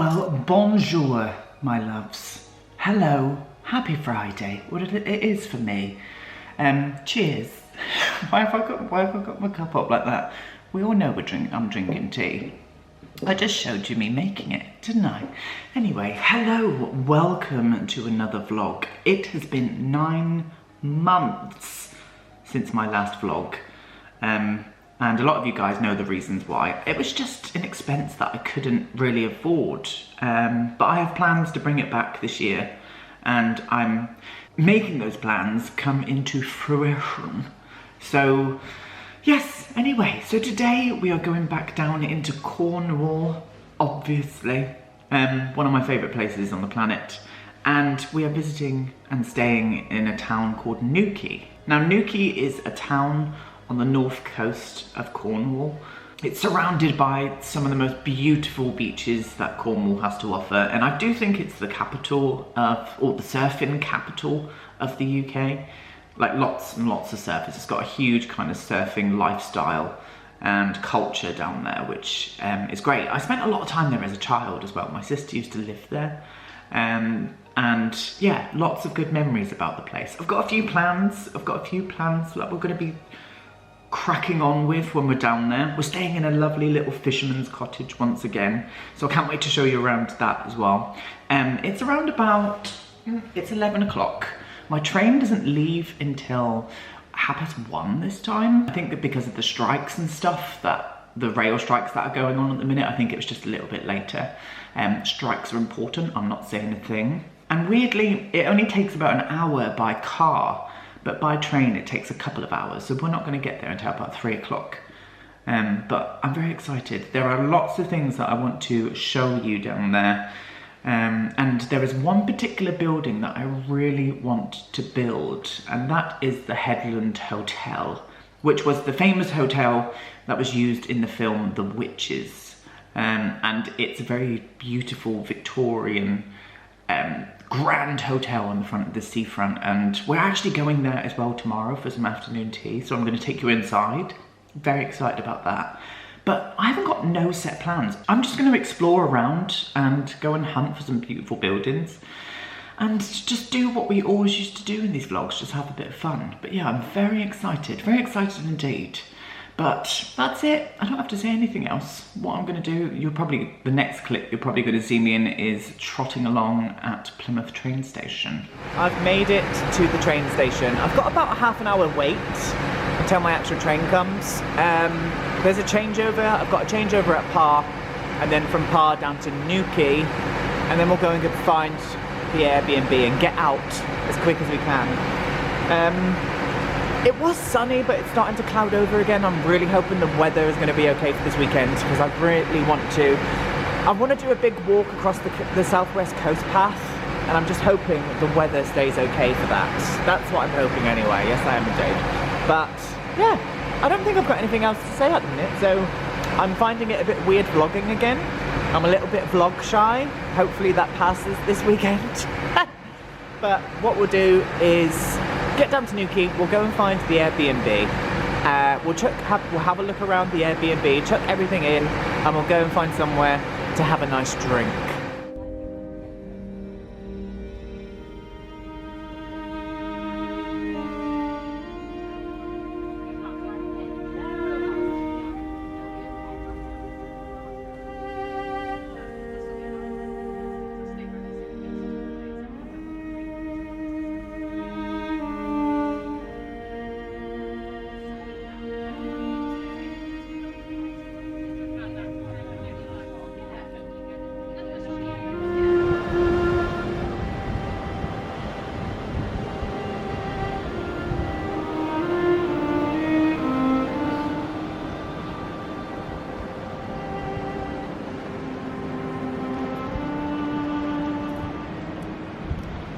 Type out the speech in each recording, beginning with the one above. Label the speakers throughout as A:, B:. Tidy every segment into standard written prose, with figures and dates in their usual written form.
A: Well, bonjour, my loves. Hello, happy Friday. What it is for me. Cheers. Why have I got my cup up like that? We all know I'm drinking tea. I just showed you me making it, didn't I? Anyway, hello, welcome to another vlog. It has been 9 months since my last vlog. And a lot of you guys know the reasons why. It was just an expense that I couldn't really afford. But I have plans to bring it back this year. And I'm making those plans come into fruition. So, yes, anyway. So today we are going back down into Cornwall, obviously. One of my favourite places on the planet. And we are visiting and staying in a town called Newquay. Now, Newquay is a town on the north coast of Cornwall. It's surrounded by some of the most beautiful beaches that Cornwall has to offer, and I do think it's the capital of, or the surfing capital of the UK. Like lots and lots of surfers. It's got a huge kind of surfing lifestyle and culture down there, which is great. I spent a lot of time there as a child as well. My sister used to live there. And yeah, lots of good memories about the place. I've got a few plans that we're going to be cracking on with when we're down there. We're staying in a lovely little fisherman's cottage once again, so I can't wait to show you around that as well. It's around about, it's 11 o'clock. My train doesn't leave until 1:30 this time. I think that because of the strikes and stuff, that the rail strikes that are going on at the minute, I think it was just a little bit later. Strikes are important, I'm not saying a thing. And weirdly, it only takes about an hour by car, but by train it takes a couple of hours, so we're not going to get there until about 3 o'clock. But I'm very excited. There are lots of things that I want to show you down there. And there is one particular building that I really want to build, and that is the Headland Hotel, which was the famous hotel that was used in the film The Witches. And it's a very beautiful Victorian grand hotel on the front of the seafront, and we're actually going there as well tomorrow for some afternoon tea, so I'm going to take you inside. Very excited about that. But I haven't got no set plans. I'm just going to explore around and go and hunt for some beautiful buildings and just do what we always used to do in these vlogs, just have a bit of fun. But yeah, I'm very excited indeed. But that's it. I don't have to say anything else. What I'm going to do, the next clip you're probably going to see me in is trotting along at Plymouth train station. I've made it to the train station. I've got about a half an hour wait until my actual train comes. There's a changeover. I've got a changeover at Par, and then from Par down to Newquay, and then we'll go and find the Airbnb and get out as quick as we can. It was sunny, but it's starting to cloud over again. I'm really hoping the weather is going to be okay for this weekend, because I really want to. I want to do a big walk across the southwest coast path, and I'm just hoping the weather stays okay for that. That's what I'm hoping anyway. Yes, I am indeed. But yeah, I don't think I've got anything else to say at the minute, so I'm finding it a bit weird vlogging again. I'm a little bit vlog shy. Hopefully that passes this weekend. But what we'll do is get down to Newquay, we'll go and find the Airbnb. We'll have a look around the Airbnb, chuck everything in, and we'll go and find somewhere to have a nice drink.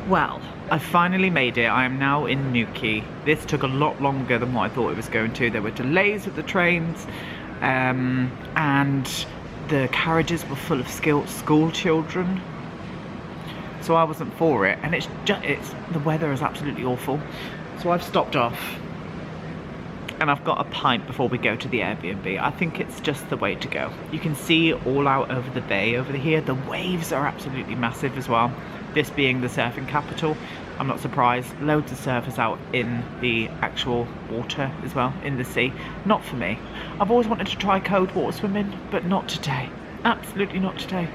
A: Well, I finally made it. I am now in Newquay. This took a lot longer than what I thought it was going to. There were delays with the trains, and the carriages were full of school children. So I wasn't for it, and the weather is absolutely awful. So I've stopped off, and I've got a pint before we go to the Airbnb. I think it's just the way to go. You can see all out over the bay over here. The waves are absolutely massive as well. This being the surfing capital, I'm not surprised. Loads of surfers out in the actual water as well, in the sea. Not for me. I've always wanted to try cold water swimming, but not today. Absolutely not today.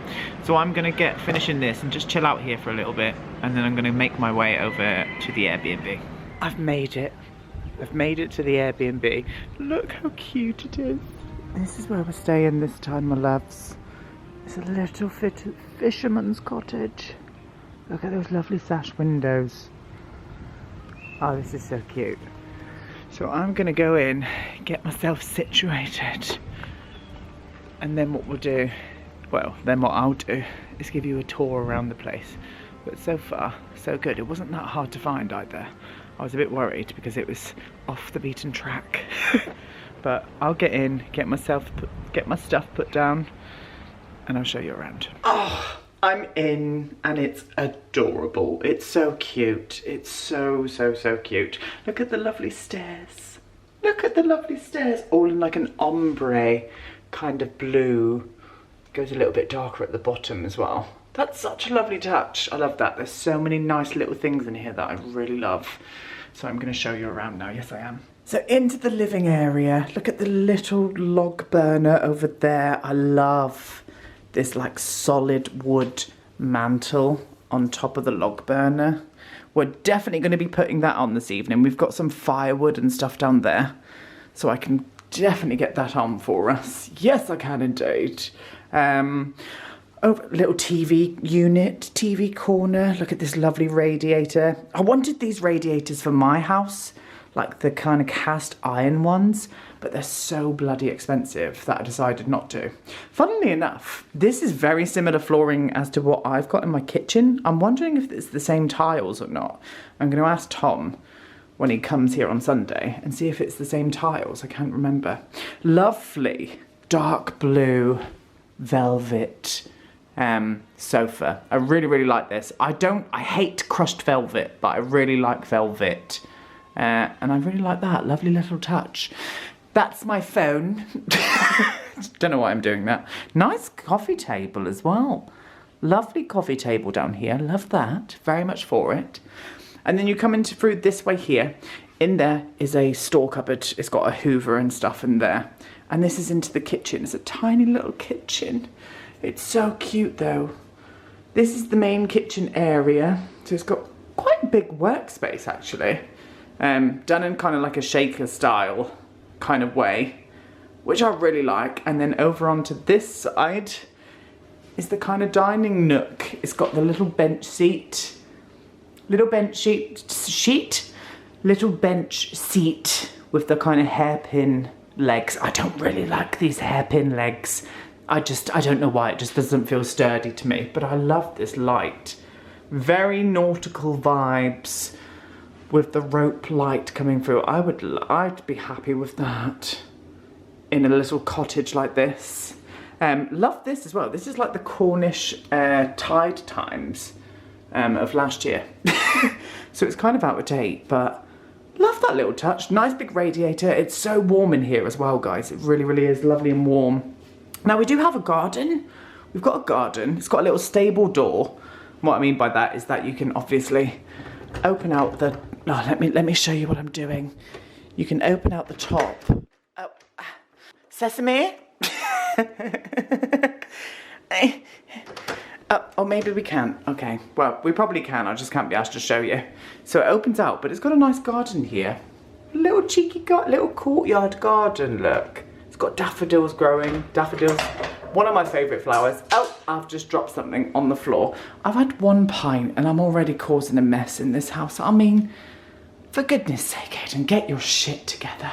A: So I'm gonna get finishing this and just chill out here for a little bit, and then I'm gonna make my way over to the Airbnb. I've made it. I've made it to the Airbnb. Look how cute it is. This is where we're staying this time, my loves. It's a little fisherman's cottage. Look at those lovely sash windows. Oh, this is so cute. So I'm gonna go in, get myself situated, and then what we'll do, well, then what I'll do is give you a tour around the place. But so far, so good. It wasn't that hard to find either. I was a bit worried because it was off the beaten track. But I'll get in, get my stuff put down, and I'll show you around. Oh, I'm in, and it's adorable. It's so cute. It's so cute. Look at the lovely stairs. Look at the lovely stairs. All in like an ombre kind of blue. Goes a little bit darker at the bottom as well. That's such a lovely touch. I love that. There's so many nice little things in here that I really love. So I'm going to show you around now. Yes, I am. So into the living area. Look at the little log burner over there. I love this like solid wood mantle on top of the log burner. We're definitely going to be putting that on this evening. We've got some firewood and stuff down there, so I can definitely get that on for us. Yes, I can indeed. Oh, little TV unit, TV corner. Look at this lovely radiator. I wanted these radiators for my house, like the kind of cast iron ones, but they're so bloody expensive that I decided not to. Funnily enough, this is very similar flooring as to what I've got in my kitchen. I'm wondering if it's the same tiles or not. I'm going to ask Tom when he comes here on Sunday and see if it's the same tiles. I can't remember. Lovely dark blue velvet sofa. I really like this. I hate crushed velvet, but I really like velvet. And I really like that. Lovely little touch. That's my phone. Don't know why I'm doing that. Nice coffee table as well. Lovely coffee table down here. Love that. Very much for it. And then you come into through this way here. In there is a store cupboard. It's got a hoover and stuff in there. And this is into the kitchen. It's a tiny little kitchen. It's so cute though. This is the main kitchen area. So it's got quite a big workspace actually. Done in kind of like a shaker style kind of way, which I really like. And then over onto this side is the kind of dining nook. It's got the little bench seat. Little bench seat with the kind of hairpin legs. I don't really like these hairpin legs. I don't know why, it just doesn't feel sturdy to me. But I love this light. Very nautical vibes with the rope light coming through. I'd be happy with that in a little cottage like this. Love this as well. This is like the Cornish tide times of last year. So it's kind of out of date, but love that little touch. Nice big radiator. It's so warm in here as well, guys. It really is lovely and warm. Now we do have a garden. We've got a garden. It's got a little stable door. What I mean by that is that you can obviously open out the... Oh, let me show you what I'm doing. You can open out the top. Oh, Sesame? Oh, maybe we can. Okay, well, we probably can. I just can't be asked to show you. So it opens out, but it's got a nice garden here. A little cheeky little courtyard garden, look. It's got daffodils growing. Daffodils, one of my favourite flowers. Oh, I've just dropped something on the floor. I've had one pint and I'm already causing a mess in this house. I mean, for goodness sake, Aiden, get your shit together.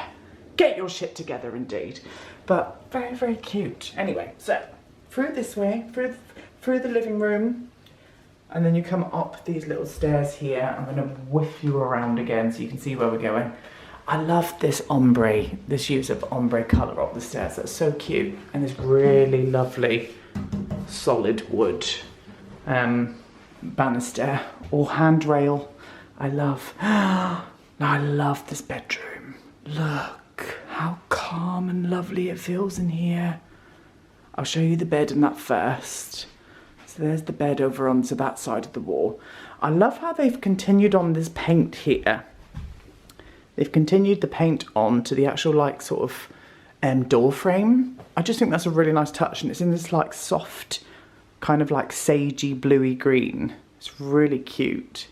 A: Get your shit together, indeed. But very cute. Anyway, so through this way, through the living room, and then you come up these little stairs here. I'm going to whiff you around again so you can see where we're going. I love this ombre, this use of ombre colour up the stairs. That's so cute. And this really lovely solid wood banister or handrail. I love this bedroom. Look. how calm and lovely it feels in here. I'll show you the bed and that first. So there's the bed over onto that side of the wall. I love how they've continued on this paint here. They've continued the paint on to the actual like sort of door frame. I just think that's a really nice touch, and it's in this like soft kind of like sagey bluey green. It's really cute.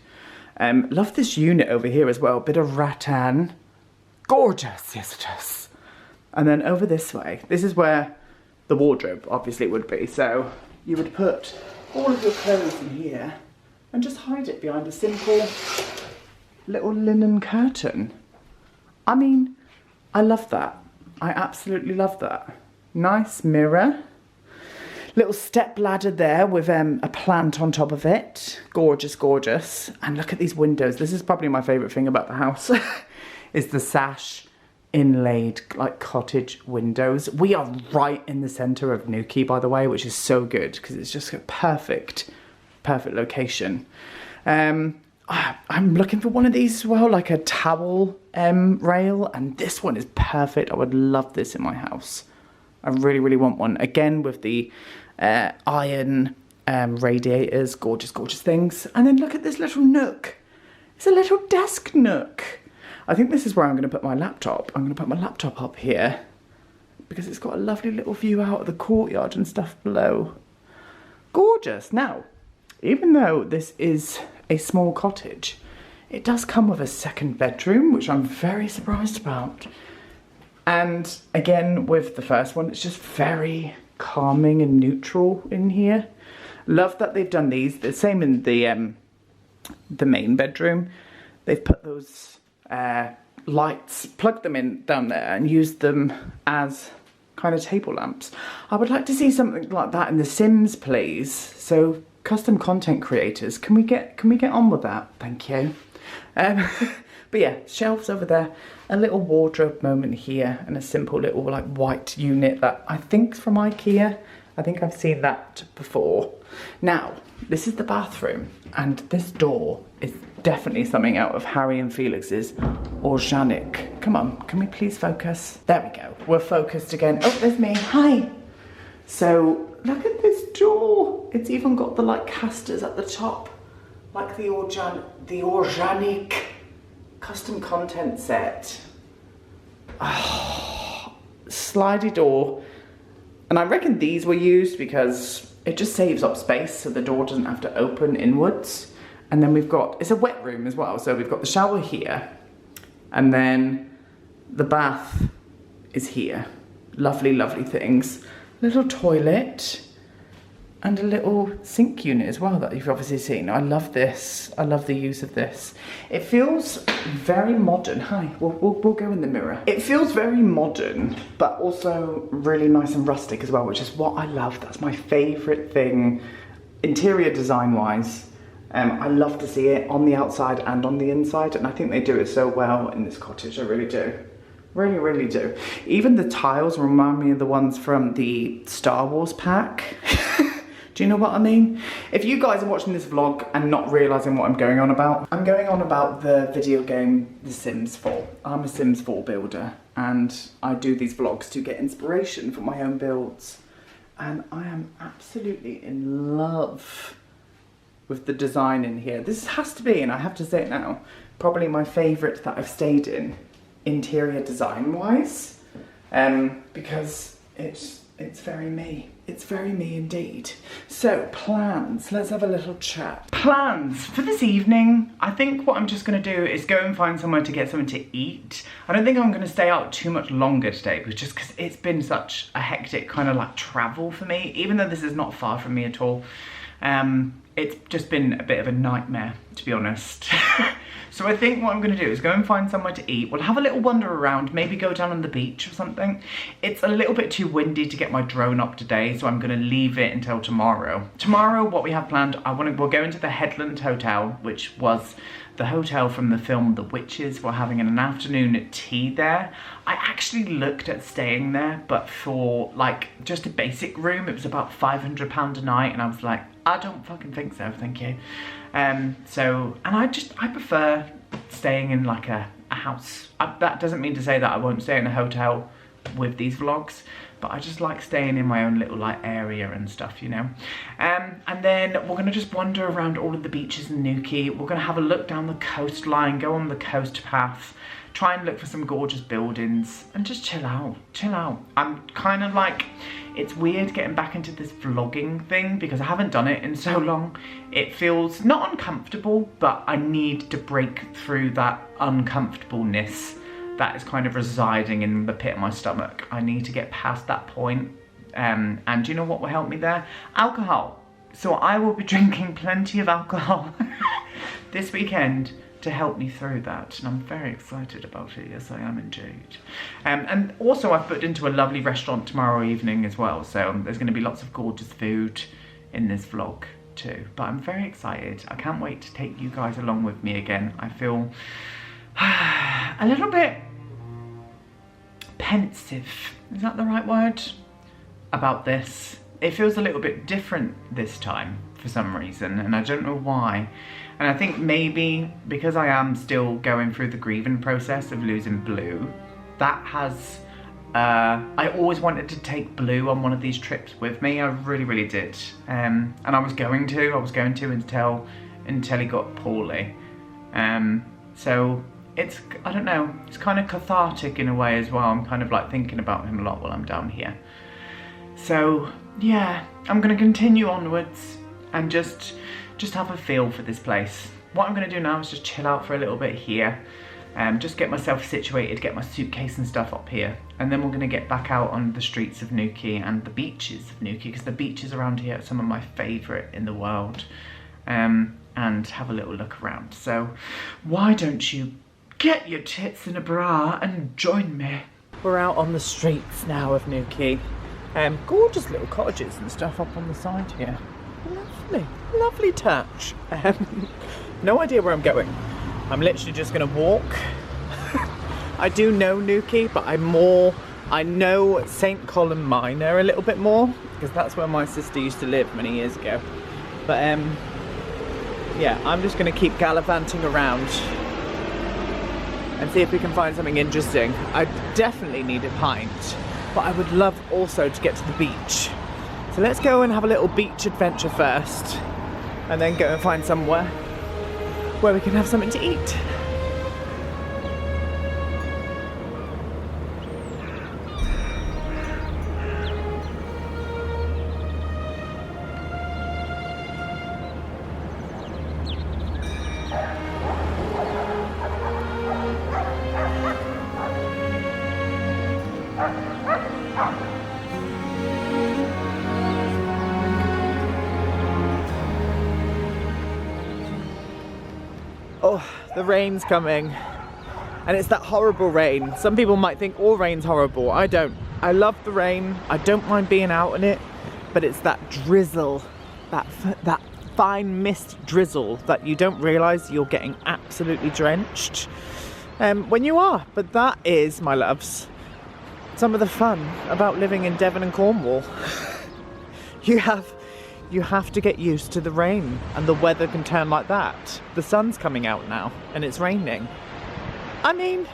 A: Love this unit over here as well. Bit of rattan. Gorgeous, yes it is. And then over this way, this is where the wardrobe obviously would be. So you would put all of your clothes in here and just hide it behind a simple little linen curtain. I mean, I love that. I absolutely love that. Nice mirror. Little step ladder there with a plant on top of it. Gorgeous, gorgeous. And look at these windows. This is probably my favourite thing about the house. Is the sash inlaid like cottage windows. We are right in the centre of Newquay, by the way, which is so good because it's just a perfect location. I'm looking for one of these as well, like a towel rail, and this one is perfect. I would love this in my house. I really, really want one. Again, with the iron radiators, gorgeous, gorgeous things. And then look at this little nook. It's a little desk nook. I think this is where I'm going to put my laptop. I'm going to put my laptop up here because it's got a lovely little view out of the courtyard and stuff below. Gorgeous. Now, even though this is a small cottage, it does come with a second bedroom, which I'm very surprised about. And again, with the first one, it's just very calming and neutral in here. Love that they've done these. The same in the main bedroom. They've put those lights, plugged them in down there and used them as kind of table lamps. I would like to see something like that in The Sims, please. So custom content creators, can we get on with that? Thank you. But yeah, shelves over there, a little wardrobe moment here, and a simple little like white unit that I think's from IKEA. I think I've seen that before. Now, this is the bathroom, and this door is definitely something out of Harry and Felix's Organic. Come on, can we please focus? There we go, we're focused again. Oh, there's me, hi. So, look at this door. It's even got the like casters at the top, like the Organic custom content set. Oh, slidey door. And I reckon these were used because it just saves up space so the door doesn't have to open inwards. And then we've got, it's a wet room as well. So we've got the shower here, and then the bath is here. Lovely, lovely things. Little toilet and a little sink unit as well that you've obviously seen. I love this. I love the use of this. It feels very modern. Hi, we'll go in the mirror. It feels very modern, but also really nice and rustic as well, which is what I love. That's my favourite thing, interior design wise. I love to see it on the outside and on the inside, and I think they do it so well in this cottage. I really do. Really, really do. Even the tiles remind me of the ones from the Star Wars pack. Do you know what I mean? If you guys are watching this vlog and not realising what I'm going on about, I'm going on about the video game The Sims 4. I'm a Sims 4 builder, and I do these vlogs to get inspiration for my own builds. And I am absolutely in love with the design in here. This has to be, and I have to say it now, probably my favourite that I've stayed in, interior design wise, because it's very me. It's very me indeed. So, plans. Let's have a little chat. Plans for this evening. I think what I'm just going to do is go and find somewhere to get something to eat. I don't think I'm going to stay out too much longer today, because it's been such a hectic kind of like travel for me, even though this is not far from me at all. It's just been a bit of a nightmare, to be honest. So I think what I'm going to do is go and find somewhere to eat. We'll have a little wander around, maybe go down on the beach or something. It's a little bit too windy to get my drone up today, so I'm going to leave it until tomorrow. Tomorrow, what we have planned, we'll go into the Headland Hotel, which was the hotel from the film The Witches. We're having an afternoon tea there. I actually looked at staying there, but for like just a basic room, it was about £500 a night, and I was like, I don't fucking think so, thank you. And I prefer staying in like a house. That doesn't mean to say that I won't stay in a hotel with these vlogs, but I just like staying in my own little like area and stuff, you know. And then we're gonna just wander around all of the beaches in Newquay. We're gonna have a look down the coastline, go on the coast path, try and look for some gorgeous buildings and just chill out, chill out. I'm kind of like, it's weird getting back into this vlogging thing because I haven't done it in so long. It feels not uncomfortable, but I need to break through that uncomfortableness that is kind of residing in the pit of my stomach. I need to get past that point. And do you know what will help me there? Alcohol. So I will be drinking plenty of alcohol this weekend to help me through that, and I'm very excited about it. Yes, I am indeed. And also I've booked into a lovely restaurant tomorrow evening as well, so there's going to be lots of gorgeous food in this vlog too. But I'm very excited. I can't wait to take you guys along with me again. I feel a little bit pensive, is that the right word, about this. It feels a little bit different this time for some reason, and I don't know why. And I think maybe because I am still going through the grieving process of losing Blue, that has, I always wanted to take Blue on one of these trips with me. I really, really did. And I was going to until he got poorly. So it's, I don't know, it's kind of cathartic in a way as well. I'm kind of like thinking about him a lot while I'm down here. So yeah, I'm gonna continue onwards and just have a feel for this place. What I'm gonna do now is just chill out for a little bit here, just get myself situated, get my suitcase and stuff up here, and then we're gonna get back out on the streets of Newquay and the beaches of Newquay, because the beaches around here are some of my favourite in the world, and have a little look around. So why don't you get your tits in a bra and join me? We're out on the streets now of Newquay. Gorgeous little cottages and stuff up on the side here. Lovely, lovely touch. No idea where I'm going. I'm literally just gonna walk. I do know Newquay, but I know St. Column Minor a little bit more, because that's where my sister used to live many years ago. But yeah, I'm just gonna keep gallivanting around and see if we can find something interesting. I definitely need a pint, but I would love also to get to the beach. So let's go and have a little beach adventure first, and then go and find somewhere where we can have something to eat. Oh, the rain's coming, and it's that horrible rain. Some people might think all rain's horrible. I don't. I love the rain. I don't mind being out in it, but it's that drizzle, that fine mist drizzle that you don't realise you're getting absolutely drenched when you are. But that is, my loves, some of the fun about living in Devon and Cornwall. You have to get used to the rain, and the weather can turn like that. The sun's coming out now and it's raining. I mean,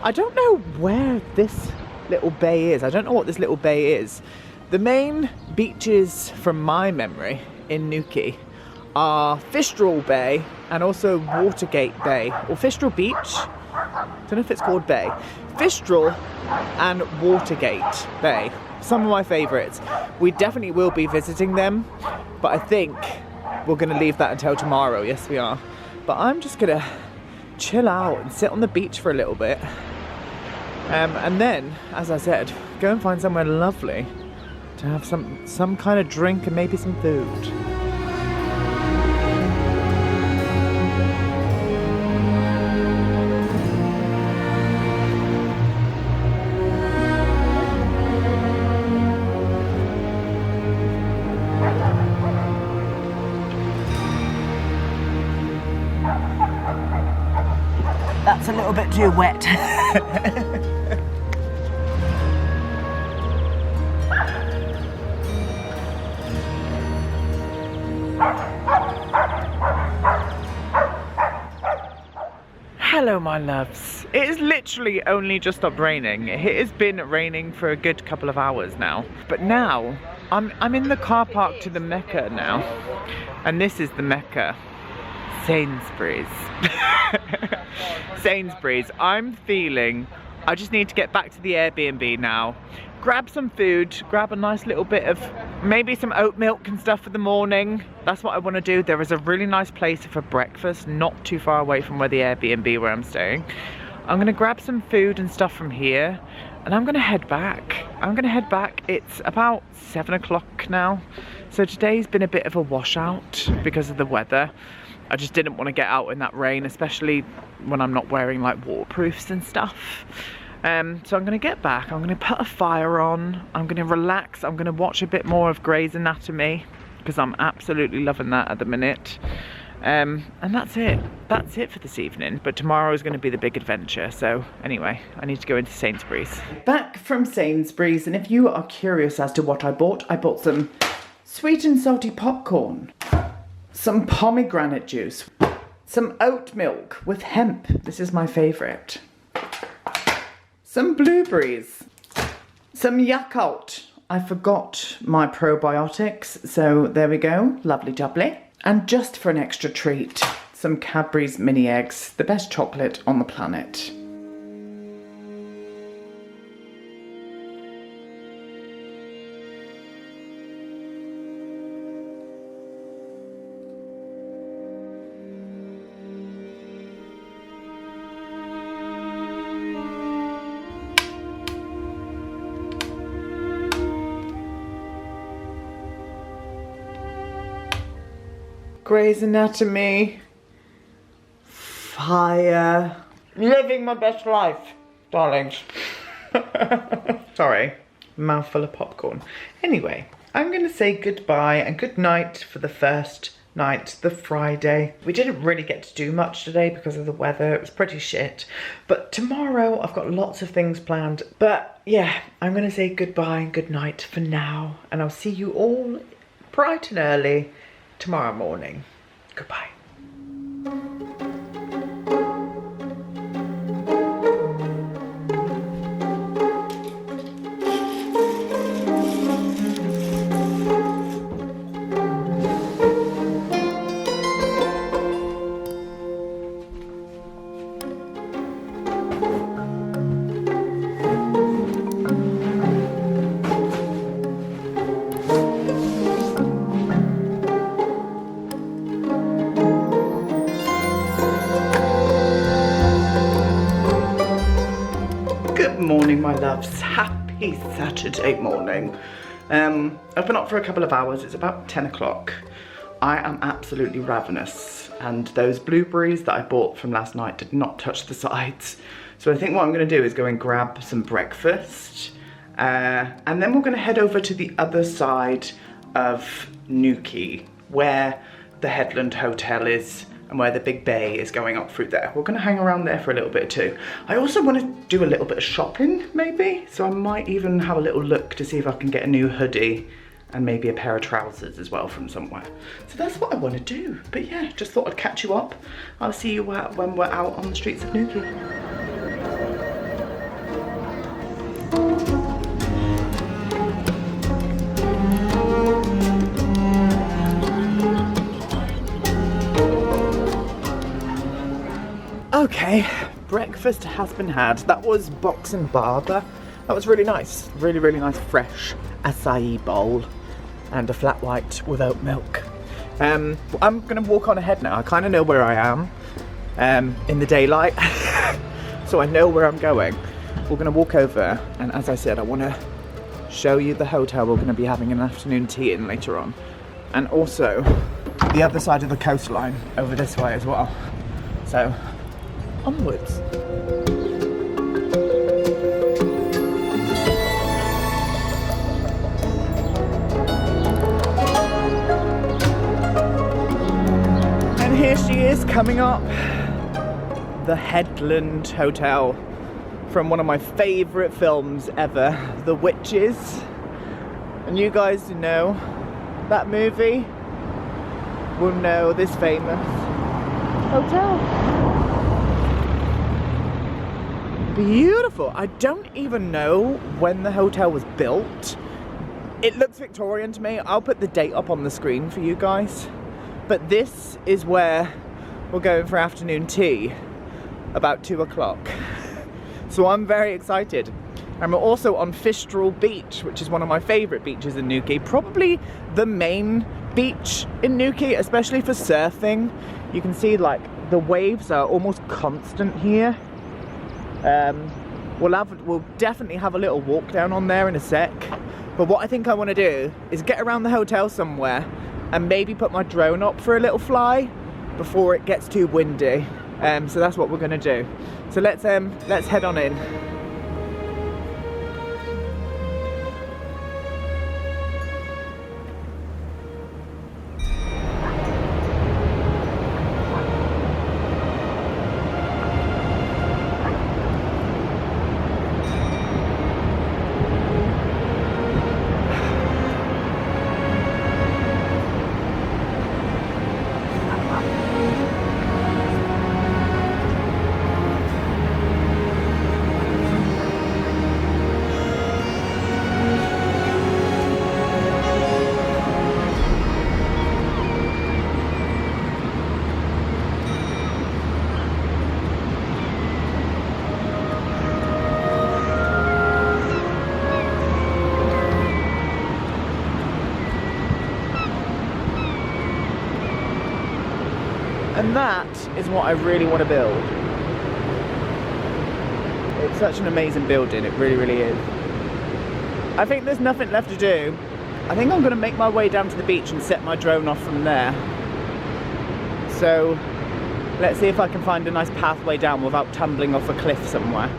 A: I don't know where this little bay is. I don't know what this little bay is. The main beaches from my memory in Newquay are Fistral Bay and also Watergate Bay, or Fistral Beach. Don't know if it's called Bay. Fistral and Watergate Bay. Some of my favourites. We definitely will be visiting them, but I think we're going to leave that until tomorrow. Yes, we are. But I'm just going to chill out and sit on the beach for a little bit. And then, as I said, go and find somewhere lovely to have some kind of drink and maybe some food. That's a little bit too wet. Hello my loves. It has literally only just stopped raining. It has been raining for a good couple of hours now. But now, I'm in the car park to the Mecca now. And this is the Mecca. Sainsbury's. Sainsbury's. I'm feeling I just need to get back to the Airbnb now. Grab some food, grab a nice little bit of maybe some oat milk and stuff for the morning. That's what I want to do. There is a really nice place for breakfast not too far away from where the Airbnb where I'm staying. I'm going to grab some food and stuff from here and I'm going to head back. It's about 7 o'clock now. So today's been a bit of a washout because of the weather. I just didn't want to get out in that rain, especially when I'm not wearing like waterproofs and stuff. So I'm going to get back, I'm going to put a fire on, I'm going to relax, I'm going to watch a bit more of Grey's Anatomy because I'm absolutely loving that at the minute. And that's it for this evening, but tomorrow is going to be the big adventure. So anyway, I need to go into Sainsbury's. Back from Sainsbury's, and if you are curious as to what I bought some sweet and salty popcorn, some pomegranate juice, some oat milk with hemp, this is my favourite. Some blueberries, some Yakult. I forgot my probiotics, so there we go, lovely jubbly. And just for an extra treat, some Cadbury's mini eggs, the best chocolate on the planet. Grey's Anatomy, fire, living my best life, darlings. Sorry, mouthful of popcorn. Anyway, I'm going to say goodbye and good night for the first night, the Friday. We didn't really get to do much today because of the weather. It was pretty shit. But tomorrow I've got lots of things planned. But yeah, I'm going to say goodbye and good night for now. And I'll see you all bright and early tomorrow morning. Goodbye. Morning my loves, happy Saturday morning. I've been up for a couple of hours. It's about 10 o'clock. I am absolutely ravenous and those blueberries that I bought from last night did not touch the sides. So I think what I'm going to do is go and grab some breakfast and then we're going to head over to the other side of Newquay where the Headland Hotel is and where the big bay is going up through there. We're gonna hang around there for a little bit too. I also want to do a little bit of shopping maybe, so I might even have a little look to see if I can get a new hoodie and maybe a pair of trousers as well from somewhere. So that's what I want to do. But yeah, just thought I'd catch you up. I'll see you when we're out on the streets of Newquay. Okay, breakfast has been had. That was Boxing Barber. That was really nice. Really, really nice fresh acai bowl and a flat white with oat milk. I'm gonna walk on ahead now. I kind of know where I am in the daylight, so I know where I'm going. We're gonna walk over, and as I said, I want to show you the hotel we're gonna be having an afternoon tea in later on, and also the other side of the coastline over this way as well. So onwards. And here she is coming up, the Headland Hotel from one of my favourite films ever, The Witches. And you guys who know that movie will know this famous hotel. beautiful. I don't even know when the hotel was built. It looks Victorian to me. I'll put the date up on the screen for you guys. But this is where we're going for afternoon tea, about 2 o'clock. So I'm very excited. And we're also on Fistral Beach, which is one of my favourite beaches in Newquay. Probably the main beach in Newquay, especially for surfing. You can see like the waves are almost constant here. We'll definitely have a little walk down on there in a sec. But what I think I want to do is get around the hotel somewhere and maybe put my drone up for a little fly before it gets too windy. So that's what we're going to do. So let's head on in. And that is what I really want to build. It's such an amazing building, it really, really is. I think there's nothing left to do. I think I'm going to make my way down to the beach and set my drone off from there. So let's see if I can find a nice pathway down without tumbling off a cliff somewhere.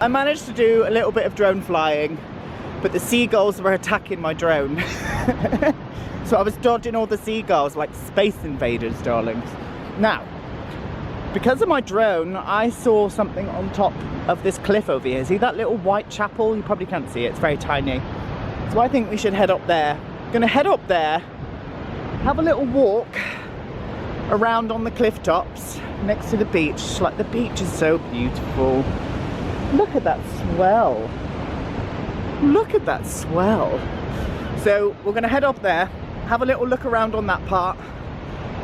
A: I managed to do a little bit of drone flying, but the seagulls were attacking my drone. So I was dodging all the seagulls like space invaders, darlings. Now, because of my drone, I saw something on top of this cliff over here. See that little white chapel? You probably can't see it, it's very tiny. So I think we should head up there. Gonna head up there, have a little walk, around on the cliff tops next to the beach. Like, the beach is so beautiful. Look at that swell. Look at that swell. So we're gonna head up there, have a little look around on that part,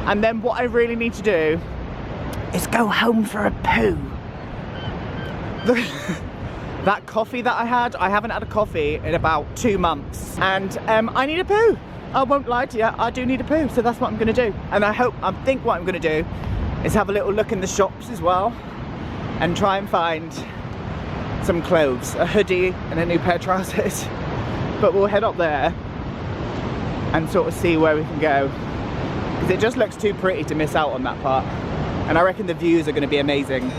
A: and then what I really need to do is go home for a poo. That coffee that I haven't had a coffee in about 2 months, and I need a poo. I won't lie to you, I do need a poo, so that's what I'm gonna do. And I think what I'm gonna do is have a little look in the shops as well, and try and find some clothes, a hoodie and a new pair of trousers. But we'll head up there and sort of see where we can go, because it just looks too pretty to miss out on that part, and I reckon the views are going to be amazing.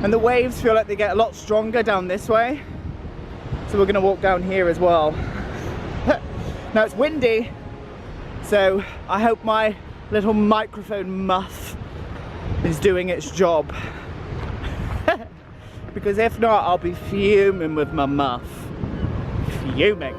A: And the waves feel like they get a lot stronger down this way. So we're gonna walk down here as well. Now it's windy, so I hope my little microphone muff is doing its job. Because if not, I'll be fuming with my muff. Fuming.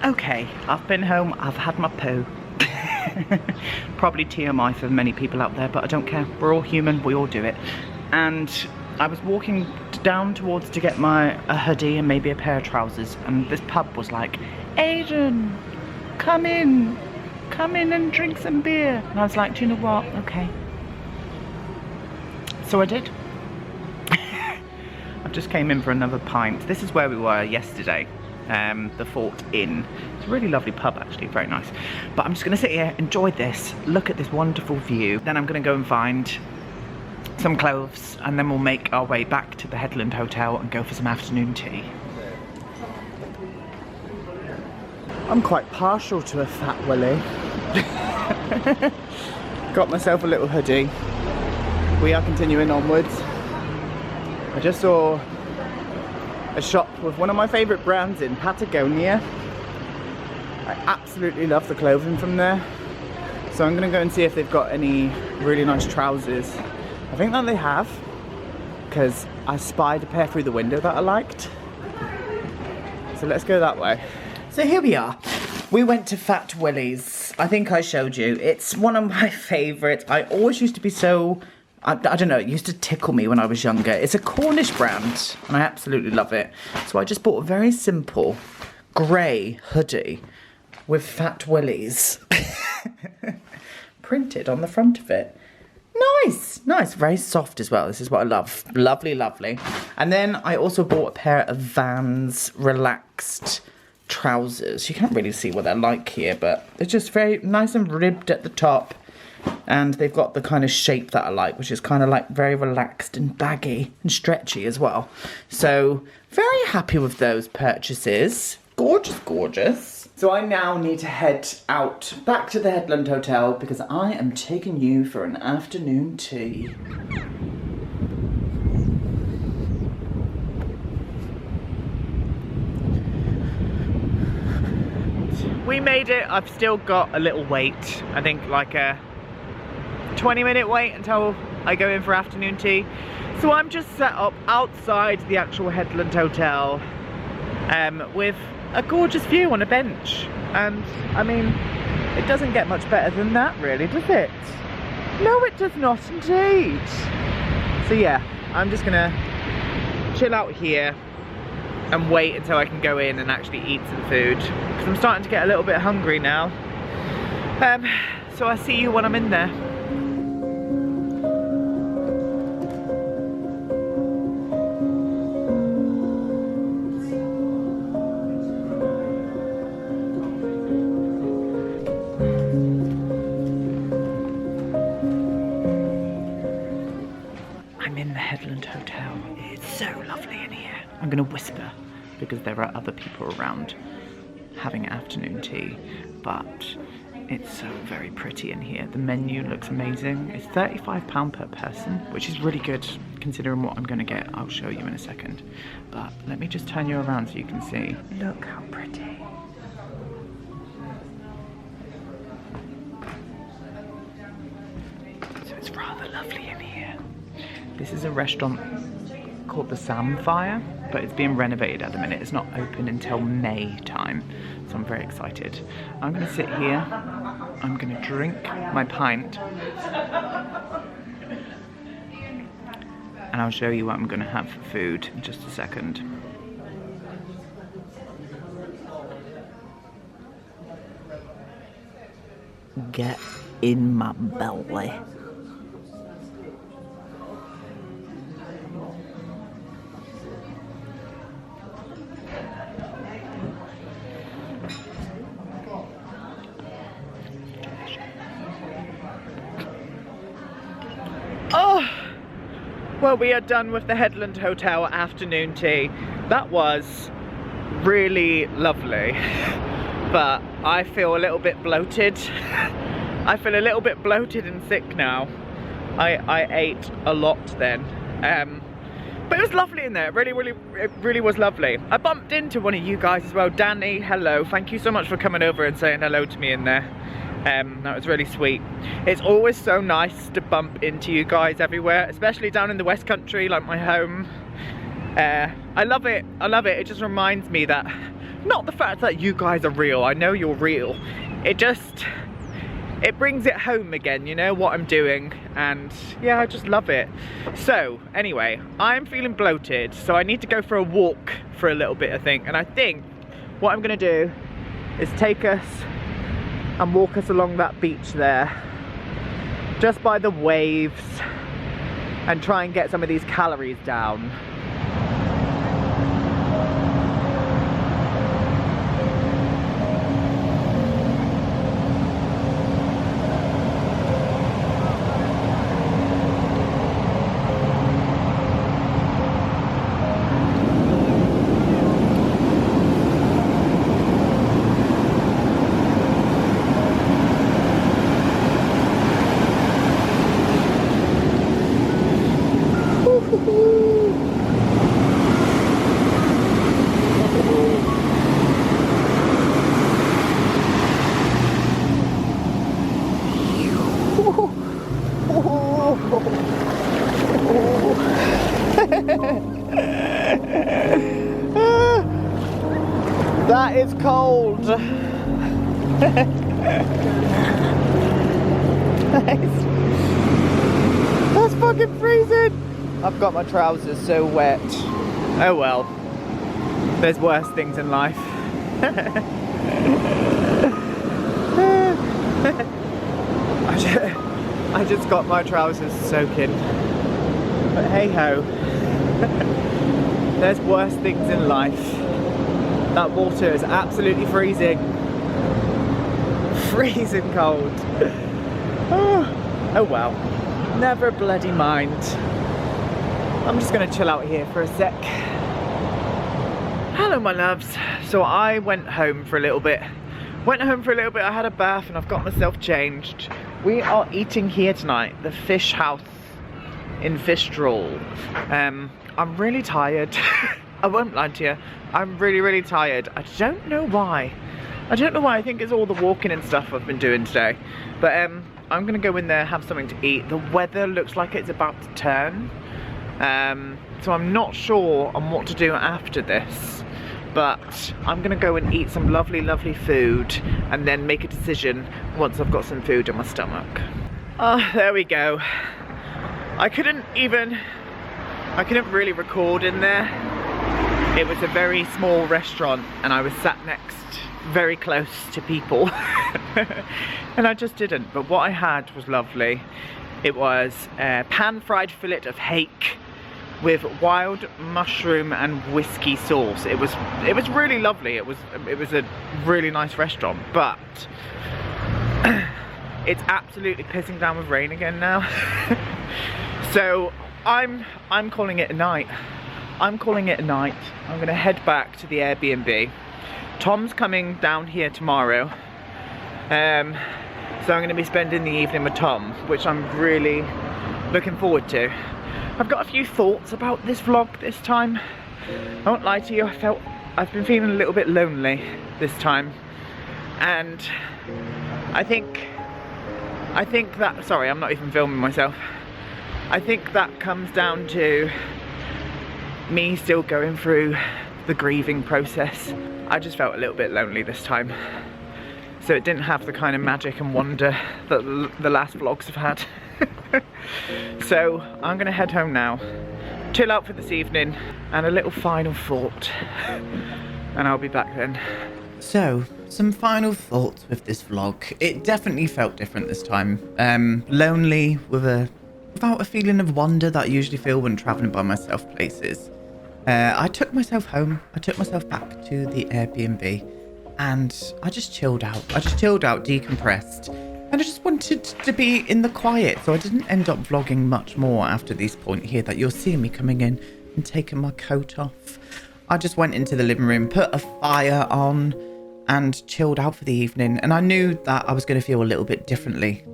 A: Okay, I've been home, I've had my poo. Probably TMI for many people out there, but I don't care. We're all human, we all do it. And I was walking down towards to get a hoodie and maybe a pair of trousers, and this pub was like, Adrian, come in and drink some beer. And I was like, do you know what? Okay. So I did. I just came in for another pint. This is where we were yesterday. The Fort Inn. It's a really lovely pub actually, very nice. But I'm just gonna sit here, enjoy this, look at this wonderful view. Then I'm gonna go and find some clothes, and then we'll make our way back to the Headland Hotel and go for some afternoon tea. I'm quite partial to a fat willy. Got myself a little hoodie. We are continuing onwards. I just saw a shop with one of my favourite brands in Patagonia. I absolutely love the clothing from there. So I'm going to go and see if they've got any really nice trousers. I think that they have, because I spied a pair through the window that I liked. So let's go that way. So here we are. We went to Fat Willie's. I think I showed you. It's one of my favourites. I always used to be so... I don't know, it used to tickle me when I was younger. It's a Cornish brand, and I absolutely love it. So I just bought a very simple grey hoodie with Fat Willie's printed on the front of it. Nice, nice, very soft as well. This is what I love. Lovely, lovely. And then I also bought a pair of Vans relaxed trousers. You can't really see what they're like here, but they're just very nice and ribbed at the top. And they've got the kind of shape that I like, which is kind of like very relaxed and baggy and stretchy as well. So very happy with those purchases. Gorgeous, gorgeous. So I now need to head out back to the Headland Hotel because I am taking you for an afternoon tea. We made it. I've still got a little wait. I think like a 20-minute wait until I go in for afternoon tea. So I'm just set up outside the actual Headland Hotel with a gorgeous view on a bench. And I mean, it doesn't get much better than that really, does it? No, it does not indeed. So yeah, I'm just gonna chill out here and wait until I can go in and actually eat some food, because I'm starting to get a little bit hungry now. So I'll see you when I'm in there. so lovely in here. I'm gonna whisper because there are other people around having afternoon tea, but it's so very pretty in here. The menu looks amazing. It's £35 per person, which is really good considering what I'm gonna get. I'll show you in a second. But let me just turn you around so you can see. Look how pretty. So it's rather lovely in here. This is a restaurant called the Samfire, but it's being renovated at the minute. It's not open until May time, so I'm very excited. I'm gonna sit here, I'm gonna drink my pint, and I'll show you what I'm gonna have for food in just a second. Get in my belly. Oh, well, we are done with the Headland Hotel afternoon tea. That was really lovely, but I feel a little bit bloated. I feel a little bit bloated and sick now. I ate a lot then, but it was lovely in there. It really was lovely. I bumped into one of you guys as well. Danny, hello. Thank you so much for coming over and saying hello to me in there. That was really sweet. It's always so nice to bump into you guys everywhere, especially down in the West Country, like my home. I love it. I love it. It just reminds me that, not the fact that you guys are real, I know you're real. It brings it home again, you know, what I'm doing. And yeah, I just love it. So anyway, I'm feeling bloated, so I need to go for a walk for a little bit, I think. And I think what I'm gonna do is take us and walk us along that beach there, just by the waves, and try and get some of these calories down. That is cold. That's fucking freezing. I've got my trousers so wet. Oh well. There's worse things in life. I just got my trousers soaking. But hey ho. There's worse things in life. That water is absolutely freezing. Freezing cold. Oh well. Never bloody mind. I'm just gonna chill out here for a sec. Hello my loves. So I went home for a little bit. I had a bath and I've got myself changed. We are eating here tonight, the Fish House in Fistral. I'm really tired. I won't lie to you. I'm really tired. I don't know why. I think it's all the walking and stuff I've been doing today. But I'm gonna go in there, have something to eat. The weather looks like it's about to turn. So I'm not sure on what to do after this. But I'm gonna go and eat some lovely food and then make a decision once I've got some food in my stomach. Oh, there we go. I couldn't really record in there. It was a very small restaurant and I was sat next very close to people and I just didn't. But what I had was lovely. It was a pan-fried fillet of hake with wild mushroom and whiskey sauce. It was really lovely. It was a really nice restaurant, but it's absolutely pissing down with rain again now. So I'm calling it a night. I'm calling it a night. I'm going to head back to the Airbnb. Tom's coming down here tomorrow. So I'm going to be spending the evening with Tom, which I'm really looking forward to. I've got a few thoughts about this vlog this time. I won't lie to you, I've been feeling a little bit lonely this time. And I think that, sorry, I'm not even filming myself. I think that comes down to me still going through the grieving process. I just felt a little bit lonely this time. So it didn't have the kind of magic and wonder that the last vlogs have had. So I'm gonna head home now, chill out for this evening, and a little final thought, and I'll be back then. So, some final thoughts with this vlog. It definitely felt different this time. Lonely without a feeling of wonder that I usually feel when traveling by myself places. I took myself home. I took myself back to the Airbnb, and I just chilled out. Decompressed, and I just wanted to be in the quiet, so I didn't end up vlogging much more after this point here that you'll see me coming in and taking my coat off. I just went into the living room, put a fire on, and chilled out for the evening. And I knew that I was going to feel a little bit differently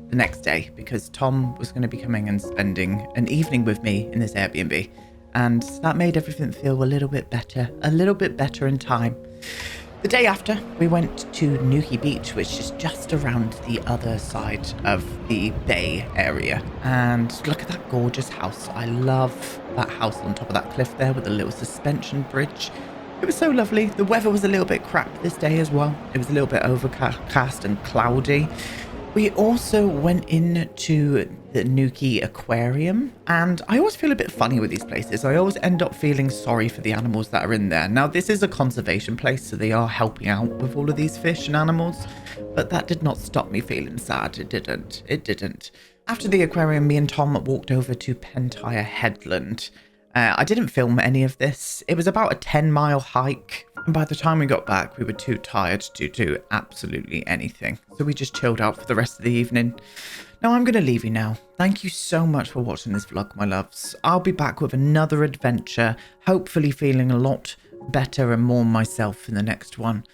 A: the next day, because Tom was going to be coming and spending an evening with me in this Airbnb. And that made everything feel a little bit better in time. The day after, we went to Newquay Beach, which is just around the other side of the bay area. And look at that gorgeous house. I love that house on top of that cliff there with a little suspension bridge. It was so lovely. The weather was a little bit crap this day as well. It was a little bit overcast and cloudy. We also went into the Newquay Aquarium, and I always feel a bit funny with these places. I always end up feeling sorry for the animals that are in there. Now, this is a conservation place, so they are helping out with all of these fish and animals, but that did not stop me feeling sad. It didn't. After the aquarium, me and Tom walked over to Pentire Headland. I didn't film any of this. It was about a 10-mile hike, and by the time we got back, we were too tired to do absolutely anything. So we just chilled out for the rest of the evening. Now I'm going to leave you now. Thank you so much for watching this vlog, my loves. I'll be back with another adventure, hopefully feeling a lot better and more myself in the next one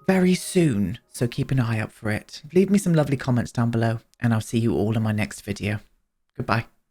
A: very soon. So keep an eye out for it. Leave me some lovely comments down below, and I'll see you all in my next video. Goodbye.